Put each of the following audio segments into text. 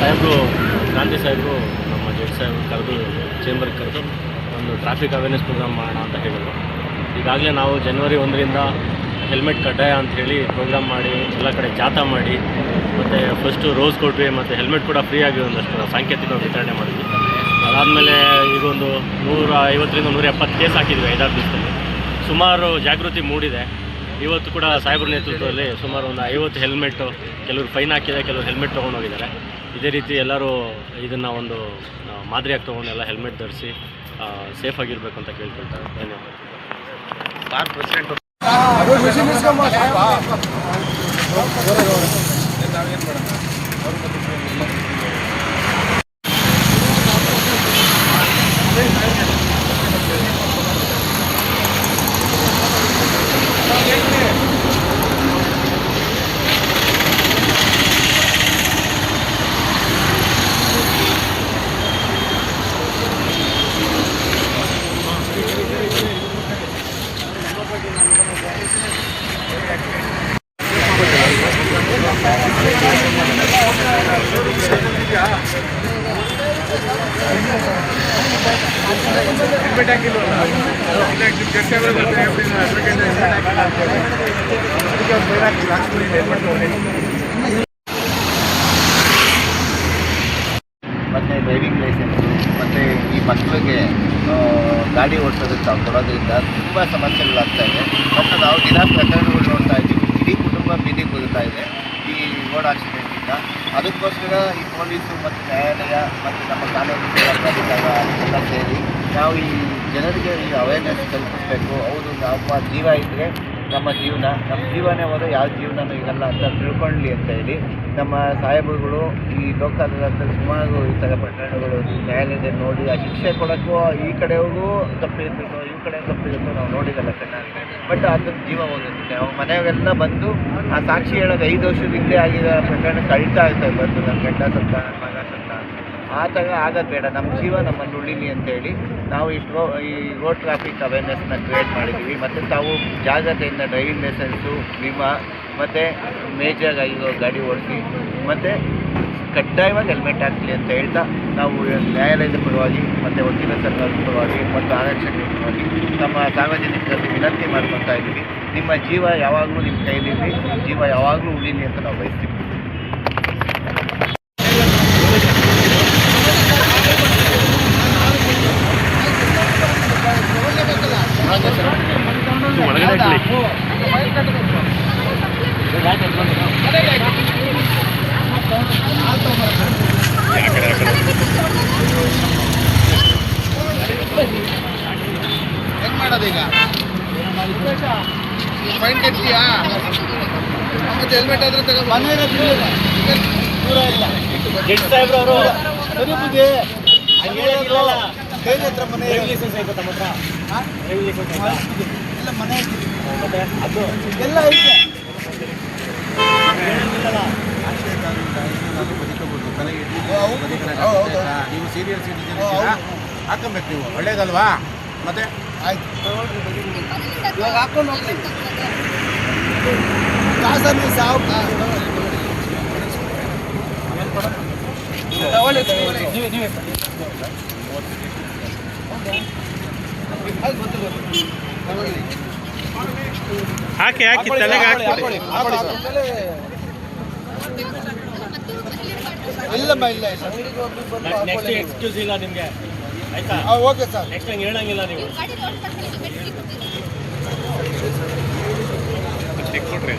ಸಾಹೇಬರು ಗಾಂಧಿ ಸಾಹೇಬರು ನಮ್ಮ ಜಡ್ಜ್ ಸಾಹೇಬರು ಕರೆದು ಚೇಂಬರ್ಗೆ ಕರೆದು ಒಂದು ಟ್ರಾಫಿಕ್ ಅವೇರ್ನೆಸ್ ಪ್ರೋಗ್ರಾಮ್ ಮಾಡೋಣ ಅಂತ ಹೇಳಿದರು. ಈಗಾಗಲೇ ನಾವು ಜನವರಿ 1ರಿಂದ ಹೆಲ್ಮೆಟ್ ಕಡ್ಡಾಯ ಅಂಥೇಳಿ ಪ್ರೋಗ್ರಾಮ್ ಮಾಡಿ ಎಲ್ಲ ಕಡೆ ಜಾಥಾ ಮಾಡಿ ಮತ್ತು ಫಸ್ಟು ರೋಸ್ ಕೊಟ್ವಿ ಮತ್ತು ಹೆಲ್ಮೆಟ್ ಕೂಡ ಫ್ರೀಯಾಗಿ ಒಂದಷ್ಟು ಸಾಂಕೇತಿಕ ವಿತರಣೆ ಮಾಡಿದ್ವಿ. ಅದಾದಮೇಲೆ ಈಗೊಂದು 150ರಿಂದ 170 ಕೇಸ್ ಹಾಕಿದ್ವಿ 5-6 ದಿವಸದಲ್ಲಿ. ಸುಮಾರು ಜಾಗೃತಿ ಮೂಡಿದೆ. ಇವತ್ತು ಕೂಡ ಸಾಹೇಬ್ರ ನೇತೃತ್ವದಲ್ಲಿ ಸುಮಾರು ಒಂದು 50 ಹೆಲ್ಮೆಟ್ಟು, ಕೆಲವರು ಫೈನ್ ಹಾಕಿದೆ, ಕೆಲವರು ಹೆಲ್ಮೆಟ್ ತೊಗೊಂಡೋಗಿದ್ದಾರೆ. ಇದೇ ರೀತಿ ಎಲ್ಲರೂ ಇದನ್ನು ಒಂದು ಮಾದರಿಯಾಗಿ ತೊಗೊಂಡು ಎಲ್ಲ ಹೆಲ್ಮೆಟ್ ಧರಿಸಿ ಸೇಫಾಗಿರಬೇಕು ಅಂತ ಕೇಳ್ಕೊಳ್ತಾರೆ. ಧನ್ಯವಾದ. ಮತ್ತು ಡ್ರೈವಿಂಗ್ ಲೈಸೆನ್ಸು ಮತ್ತು ಈ ಮಕ್ಕಳಿಗೆ ಗಾಡಿ ಓಡಿಸೋದಕ್ಕೆ ನಾವು ಕೊಡೋದ್ರಿಂದ ತುಂಬ ಸಮಸ್ಯೆಗಳಾಗ್ತಾಯಿದೆ. ಮತ್ತು ನಾವು ದಿನ ಪ್ರಕರಣಗಳು ನೋಡ್ತಾ ಇದ್ದೀವಿ. ಇಡೀ ಕುಟುಂಬ ಬೀದಿಗೆ ಬೀಳ್ತಾ ಇದೆ ಈ ರೋಡ್ ಆಕ್ಸಿಡೆಂಟಿಂದ. ಅದಕ್ಕೋಸ್ಕರ ಈ ಪೊಲೀಸು ಮತ್ತು ನ್ಯಾಯಾಲಯ ಮತ್ತು ನಮ್ಮ ಕಾನೂನು ಸೇವಾ ಎಲ್ಲ ಸೇರಿ ನಾವು ಈ ಜನರಿಗೆ ಈ ಅವೇರ್ನೆಸ್ ಕಲ್ಪಿಸಬೇಕು. ಹೌದು, ನಮ್ಮ ಜೀವ ಇದ್ದರೆ ನಮ್ಮ ಜೀವನೇ ಹೋದರೆ ಯಾವ ಜೀವನನೂ ಈಗಲ್ಲ ಅಂತ ತಿಳ್ಕೊಳ್ಳಿ ಅಂತ ಹೇಳಿ ನಮ್ಮ ಸಾಹೇಬರುಗಳು ಈ ಲೋಕ ಅದಾಲತ್ನಲ್ಲಿ ಸುಮಾರು ಈ ಥರ ಪ್ರಕರಣಗಳು ನ್ಯಾಯಾಲಯದಲ್ಲಿ ನೋಡಿ ಆ ಶಿಕ್ಷೆ ಕೊಡೋಕ್ಕೂ ಈ ಕಡೆಯವ್ರಿಗೂ ತಪ್ಪಿರುತ್ತೋ ಈ ಕಡೆ ತಪ್ಪಿರುತ್ತೋ ನಾವು ನೋಡಿದಲ್ಲ ಚೆನ್ನಾಗಿ. ಬಟ್ ಅದ್ರ ಜೀವ ಹೋಗುತ್ತೆ. ಅವ್ರ ಮನೆಯವರೆಲ್ಲ ಬಂದು ಆ ಸಾಕ್ಷಿ ಹೇಳೋದು 5 ವರ್ಷದ ಹಿಂದೆ ಆಗಿರೋ ಪ್ರಕರಣ ಕಳೀತಾ ಇರ್ತಾರೆ ಬಂದು ನನ್ನ ಗಂಡ ಸತ್ತ, ನನ್ನ ಮಗ ಸತ್ತ. ಆ ಥರ ಆಗೋದು ಬೇಡ, ನಮ್ಮ ಜೀವ ನಮ್ಮನ್ನು ಉಳಿಲಿ ಅಂತೇಳಿ ನಾವು ಈ ರೋಡ್ ಟ್ರಾಫಿಕ್ ಅವೇರ್ನೆಸ್ನ ಕ್ರಿಯೇಟ್ ಮಾಡಿದ್ದೀವಿ. ಮತ್ತು ತಾವು ಜಾಗ್ರತೆಯಿಂದ ಡ್ರೈವಿಂಗ್ ಲೈಸೆನ್ಸು, ವಿಮಾ ಮತ್ತು ಮೇಜರ್ ಆಗಿರೋ ಗಾಡಿ ಓಡಿಸಿ ಮತ್ತು ಕಡ್ಡಾಯವಾಗಿ ಹೆಲ್ಮೆಟ್ ಹಾಕಲಿ ಅಂತ ಹೇಳ್ತಾ ನಾವು ನ್ಯಾಯಾಲಯದ ಪರವಾಗಿ ಮತ್ತು ವಕೀಲ ಸಂಘದ ಪರವಾಗಿ ಮತ್ತು ಆರಕ್ಷಕರ ಪರವಾಗಿ ನಮ್ಮ ಸಾರ್ವಜನಿಕರಲ್ಲಿ ವಿನಂತಿ ಮಾಡ್ಕೊತಾ ಇದ್ದೀವಿ. ನಿಮ್ಮ ಜೀವ ಯಾವಾಗಲೂ ನಿಮ್ಮ ಕೈಲಿರಲಿ, ಜೀವ ಯಾವಾಗಲೂ ಉಳಿಲಿ ಅಂತ ನಾವು ಬಯಸ್ತೀವಿ. ಹೆಂಗೆ ಮಾಡೋದೀಗ? ಫೈನ್ ಕಟ್ತೀಯಾ? ಮತ್ತೆ ಹೆಲ್ಮೆಟ್ ಆದ್ರೆ ತಗೊಂಡು ದೂರ ಇಲ್ಲ. ಜಡ್ಜ್ ಸಾಹೇಬ್ರವರು ಸರಿ ಬುದ್ಧಿ ಕೈ ಹತ್ರ ಮನೆ ಲೈಸೆನ್ಸ್ ಆಯ್ತಾ ತಮ್ಮ ಹತ್ರ? ಎಲ್ಲ ಮನೆ ಮತ್ತೆ ಅದು ಎಲ್ಲ ಐತೆ. ನೀವು ಸೀರಿಯಸ್ ಸಿಟಿಜನ್ ಹಾಕಬೇಕು, ನೀವು ಒಳ್ಳೇದಲ್ವಾ? ಮತ್ತೆ ಆಯ್ತು, ಇವಾಗ ಹಾಕೊಂಡು ಹೋಗ್ಲಿ. ಕಾಸಲ್ಲಿ ಸಾವು ಹಾಕಿ ತಲೆಗೆ ಹಾಕಿ. ಇಲ್ಲಮ್ಮ, ಇಲ್ಲ ನೆಕ್ಸ್ಟ್ ಎಕ್ಸ್ಕ್ಯೂಸ್ ಇಲ್ಲ ನಿಮಗೆ, ಆಯ್ತಾ? Okay sir. ನೆಕ್ಸ್ಟ್ ಹಂಗೆ ಹೇಳಂಗಿಲ್ಲ ನೀವು. ಕೊಡ್ರಿ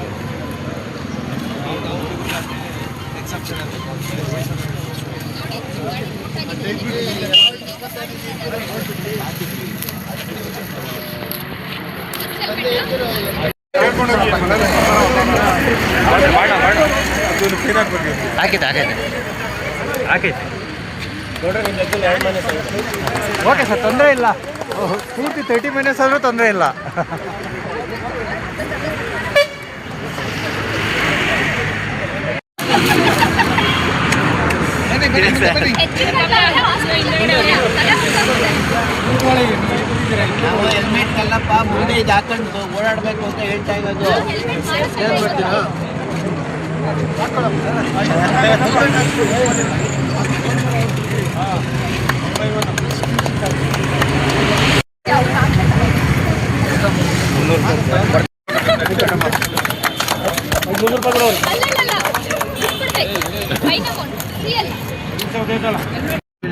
ಹಾಕೈತೆ ಓಕೆ ಸರ್, ತೊಂದರೆ ಇಲ್ಲ. ಪೂರ್ತಿ 30 ಮಿನಿಟ್ಸ್ ಆದರೂ ತೊಂದರೆ ಇಲ್ಲ. ನಾವು ಹೆಲ್ಮೆಟ್ ಅಲ್ಲಪ್ಪ, ಮುಂದೆ ಇದು ಹಾಕೊಂಡು ಓಡಾಡಬೇಕು ಅಂತ ಹೇಳ್ತಾ ಇರೋದು.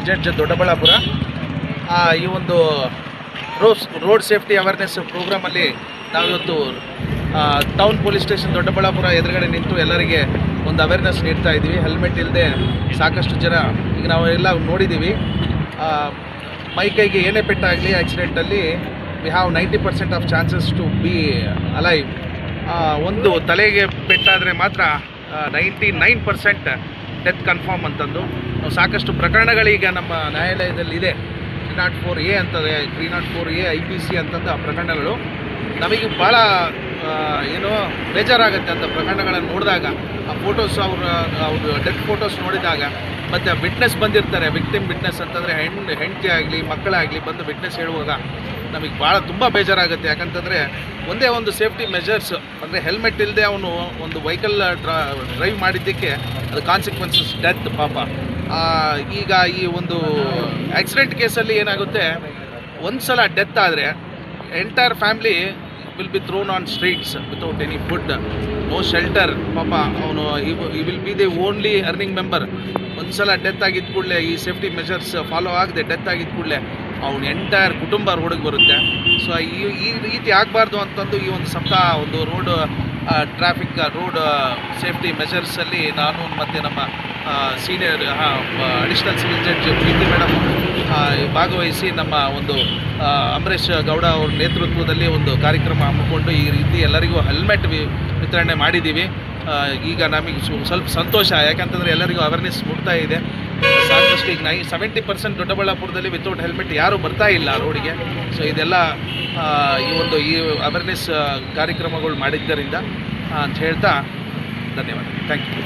ಜಡ್ಜ್ ದೊಡ್ಡಬಳ್ಳಾಪುರ ಈ ಒಂದು ರೋಡ್ ಸೇಫ್ಟಿ ಅವೇರ್ನೆಸ್ ಪ್ರೋಗ್ರಾಮಲ್ಲಿ ನಾವಿವತ್ತು ಟೌನ್ ಪೊಲೀಸ್ ಸ್ಟೇಷನ್ ದೊಡ್ಡಬಳ್ಳಾಪುರ ಎದುರುಗಡೆ ನಿಂತು ಎಲ್ಲರಿಗೆ ಒಂದು ಅವೇರ್ನೆಸ್ ನೀಡ್ತಾ ಇದ್ದೀವಿ. ಹೆಲ್ಮೆಟ್ ಇಲ್ಲದೆ ಸಾಕಷ್ಟು ಜನ ಈಗ ನಾವು ಎಲ್ಲ ನೋಡಿದ್ದೀವಿ, ಮೈ ಕೈಗೆ ಏನೇ ಪೆಟ್ಟಾಗಲಿ ಆಕ್ಸಿಡೆಂಟಲ್ಲಿ we have 90% of chances to be alive. ಒಂದು ತಲೆಗೆ ಪೆಟ್ಟಾದರೆ ಮಾತ್ರ 99% ಡೆತ್ ಕನ್ಫರ್ಮ್ ಅಂತಂದು ಸಾಕಷ್ಟು ಪ್ರಕರಣಗಳೀಗ ನಮ್ಮ ನ್ಯಾಯಾಲಯದಲ್ಲಿದೆ. 304A ಅಂತದೆ, 304A IPC ಅಂತಂದು ಆ ಪ್ರಕರಣಗಳು ನಮಗೆ ಭಾಳ ಏನು ಬೇಜಾರಾಗುತ್ತೆ ಅಂತ ಪ್ರಕರಣಗಳನ್ನು ನೋಡಿದಾಗ. ಆ ಫೋಟೋಸ್ ಅವ್ರ ಡೆತ್ ಫೋಟೋಸ್ ನೋಡಿದಾಗ ಮತ್ತು ವಿಟ್ನೆಸ್ ಬಂದಿರ್ತಾರೆ, ವಿಕ್ಟಿಮ್ ವಿಟ್ನೆಸ್ ಅಂತಂದರೆ ಹೆಂಡತಿ ಆಗಲಿ ಮಕ್ಕಳಾಗಲಿ ಬಂದು ವಿಟ್ನೆಸ್ ಹೇಳುವಾಗ ನಮಗೆ ಭಾಳ ತುಂಬ ಬೇಜಾರಾಗುತ್ತೆ. ಯಾಕಂತಂದರೆ ಒಂದೇ ಒಂದು ಸೇಫ್ಟಿ ಮೆಜರ್ಸ್ ಅಂದರೆ ಹೆಲ್ಮೆಟ್ ಇಲ್ಲದೆ ಅವನು ಒಂದು ವೆಹಿಕಲ್ ಡ್ರೈವ್ ಮಾಡಿದ್ದಕ್ಕೆ ಅದು ಕಾನ್ಸಿಕ್ವೆನ್ಸಸ್ ಡೆತ್ ಪಾಪ. ಈಗ ಈ ಒಂದು ಆಕ್ಸಿಡೆಂಟ್ ಕೇಸಲ್ಲಿ ಏನಾಗುತ್ತೆ, ಒಂದು ಸಲ ಡೆತ್ ಆದರೆ entire family will be thrown on streets without any food, no shelter. ಪಾಪ ಅವನು ಈ will be the only earning member. ಒಂದು ಸಲ ಡೆತ್ ಆಗಿದ್ದ ಕೂಡಲೇ ಈ ಸೇಫ್ಟಿ ಮೆಜರ್ಸ್ ಫಾಲೋ ಆಗದೆ ಡೆತ್ ಆಗಿದ್ದ ಕೂಡಲೇ ಅವ್ನ ಎಂಟೈರ್ ಕುಟುಂಬ ರೋಡಿಗೆ ಬರುತ್ತೆ. ಸೊ ಈ ರೀತಿ ಆಗಬಾರ್ದು ಅಂತಂದು ಈ ಒಂದು ಸಪ್ತಾಹ ಒಂದು ಟ್ರಾಫಿಕ್ ರೋಡ್ ಸೇಫ್ಟಿ ಮೆಜರ್ಸಲ್ಲಿ ನಾನು ಮತ್ತು ನಮ್ಮ ಸೀನಿಯರ್ ಅಡಿಷನಲ್ ಸಿವಿಲ್ ಜಡ್ಜ್ ಪ್ರೀತಿ ಮೇಡಮ್ ಭಾಗವಹಿಸಿ ನಮ್ಮ ಒಂದು ಅಂಬರೀಷ್ ಗೌಡ ಅವ್ರ ನೇತೃತ್ವದಲ್ಲಿ ಒಂದು ಕಾರ್ಯಕ್ರಮ ಹಮ್ಮಿಕೊಂಡು ಈ ರೀತಿ ಎಲ್ಲರಿಗೂ ಹೆಲ್ಮೆಟ್ ವಿತರಣೆ ಮಾಡಿದ್ದೀವಿ. ಈಗ ನಮಗೆ ಸ್ವಲ್ಪ ಸಂತೋಷ, ಯಾಕಂತಂದರೆ ಎಲ್ಲರಿಗೂ ಅವೇರ್ನೆಸ್ ಮೂಡ್ತಾ ಇದೆ ಸಾಕಷ್ಟು. ಈಗ 70% ದೊಡ್ಡಬಳ್ಳಾಪುರದಲ್ಲಿ ವಿತೌಟ್ ಹೆಲ್ಮೆಟ್ ಯಾರೂ ಬರ್ತಾ ಇಲ್ಲ ರೋಡಿಗೆ. ಸೊ ಇದೆಲ್ಲ ಈ ಅವೇರ್ನೆಸ್ ಕಾರ್ಯಕ್ರಮಗಳು ಮಾಡಿದ್ದರಿಂದ ಅಂತ ಹೇಳ್ತಾ ಧನ್ಯವಾದ. Thank you.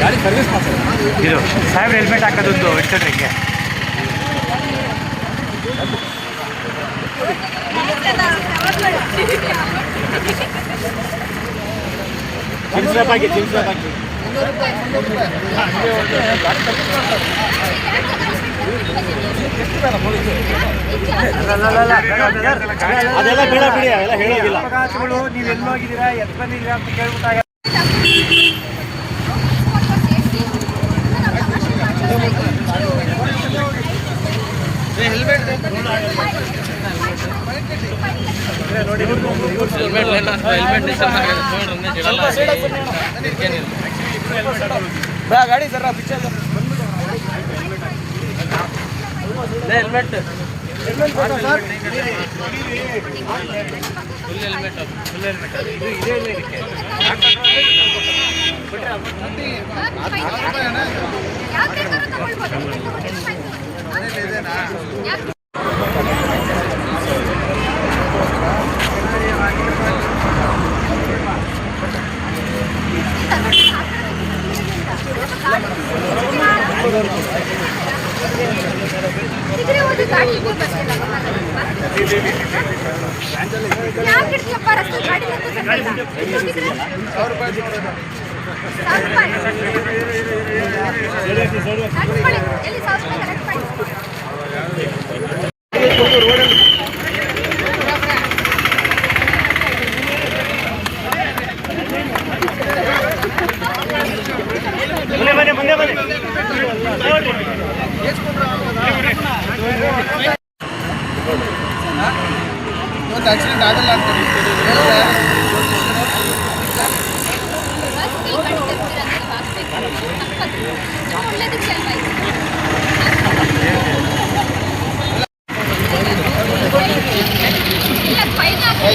ಗಾಡಿ ಸರ್ವಿಸ್ ಇದು ಸಾಹೇಬ್ರ ಹೆಲ್ಮೆಟ್ ಹಾಕೋದೊಂದು ಇಟ್ಕೊಂಡ್ರಿಗೆ ಅದೆಲ್ಲ ಬೇಡ ಬಿಡಿ, ಅವೆಲ್ಲ ಹೇಳೋದಿಲ್ಲ. ನೀವು ಎಲ್ಲೋಗಿದ್ದೀರಾ ಎತ್ ಬಂದಿದ್ದೀರಾ ಅಂತ ಕೇಳ್ಬಿಟ್ಟಾಗ ಗಾಡಿ ಸರ್ ಪಿಕ್ಚರ್ ಹೆಲ್ಮೆಟ್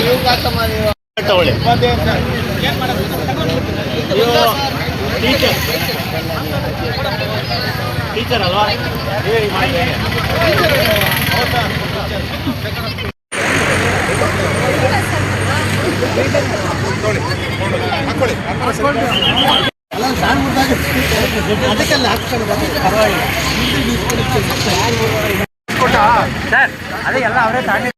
ಇವ್ಗೆ ಹಾಕಮ್ಮ ನೀವು. ತಗೊಳ್ಳಿ ಟೀಚರ್ ಅಲ್ವಾ ಸರ್ ಅದೇ ಎಲ್ಲ ಅವರೇ ತಾಂಡಿ